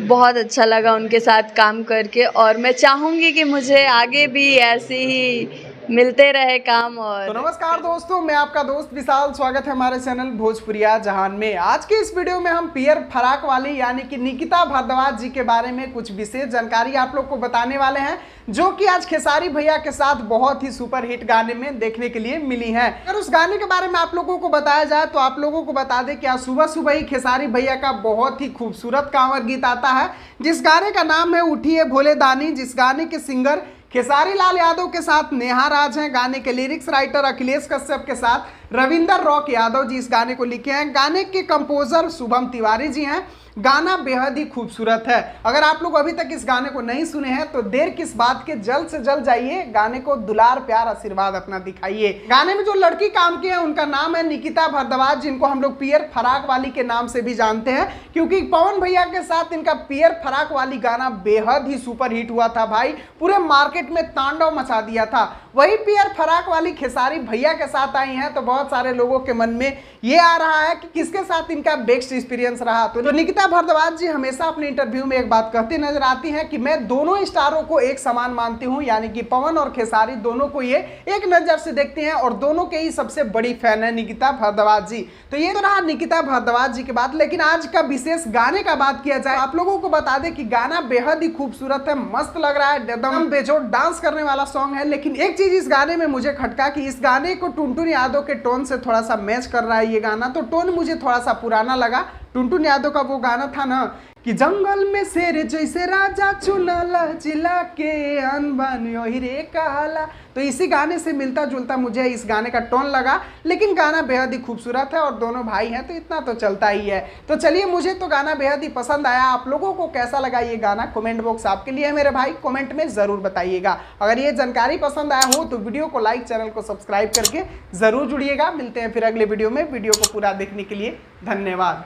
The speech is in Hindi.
बहुत अच्छा लगा उनके साथ काम करके और मैं चाहूँगी कि मुझे आगे भी ऐसे ही मिलते रहे काम। और तो नमस्कार दोस्तों, मैं आपका दोस्त विशाल। स्वागत है हमारे चैनल भोजपुरिया जहान में। आज के इस वीडियो में हम पियर फराक वाली यानी कि निकिता भारद्वाज जी के बारे में कुछ विशेष जानकारी आप लोग को बताने वाले हैं, जो कि आज खेसारी भैया के साथ बहुत ही सुपरहिट गाने में देखने के लिए मिली है। अगर उस गाने के बारे में आप लोगों को बताया जाए तो आप लोगों को बता दें कि आज सुबह सुबह ही खेसारी भैया का बहुत ही खूबसूरत कांवर गीत आता है, जिस गाने का नाम है उठिए भोले दानी, जिस गाने के सिंगर खेसारी लाल यादव के साथ नेहा राज हैं। गाने के लिरिक्स राइटर अखिलेश कश्यप के साथ रविंदर रॉक यादव जी इस गाने को लिखे हैं। गाने के कंपोजर शुभम तिवारी जी हैं। गाना बेहद ही खूबसूरत है। अगर आप लोग अभी तक इस गाने को नहीं सुने हैं तो देर किस बात के, जल्द से जल्द जाइए, गाने को दुलार प्यार आशीर्वाद अपना दिखाइए। गाने में जो लड़की काम की है उनका नाम है निकिता भारद्वाज, जिनको हम लोग पियर फराक वाली के नाम से भी जानते हैं, क्योंकि पवन भैया के साथ इनका पियर फराक वाली गाना बेहद ही सुपर हिट हुआ था भाई, पूरे मार्केट में तांडव मचा दिया था। वही पियर फराक वाली खेसारी भैया के साथ आई हैं तो बहुत सारे लोगों के मन में ये आ रहा है कि किसके साथ इनका बेस्ट एक्सपीरियंस रहा। तो निकिता भारद्वाज जी हमेशा अपने इंटरव्यू में एक बात कहती नजर आती हैं कि मैं दोनों स्टारों को एक समान मानती हूं, यानी कि पवन और खेसारी दोनों को ये एक नजर से देखते हैं और दोनों के ही सबसे बड़ी फैन है निकिता भारद्वाज जी। तो ये तो रहा निकिता भारद्वाज जी की बात, लेकिन आज का विशेष गाने का बात किया जाए, आप लोगों को बता दें कि गाना बेहद ही खूबसूरत है, मस्त लग रहा है, एकदम बेजोड़ डांस करने वाला सॉन्ग है। लेकिन एक चीज इस गाने में मुझे खटका कि इस गाने को टुनटुन यादव के टोन से थोड़ा सा मैच कर रहा है ये गाना, तो टोन मुझे थोड़ा सा पुराना लगा। टुनटुन यादव का वो गाना था ना कि जंगल में शेर जैसे राजा चुनला जिला के अनबन रे काला, तो इसी गाने से मिलता जुलता मुझे इस गाने का टोन लगा। लेकिन गाना बेहद ही खूबसूरत है और दोनों भाई हैं तो इतना तो चलता ही है। तो चलिए, मुझे तो गाना बेहद ही पसंद आया। आप लोगों को कैसा लगा ये गाना, कमेंट बॉक्स आपके लिए है मेरे भाई, कमेंट में जरूर बताइएगा। अगर ये जानकारी पसंद आया हो तो वीडियो को लाइक, चैनल को सब्सक्राइब करके जरूर जुड़िएगा। मिलते हैं फिर अगले वीडियो में। वीडियो को पूरा देखने के लिए धन्यवाद।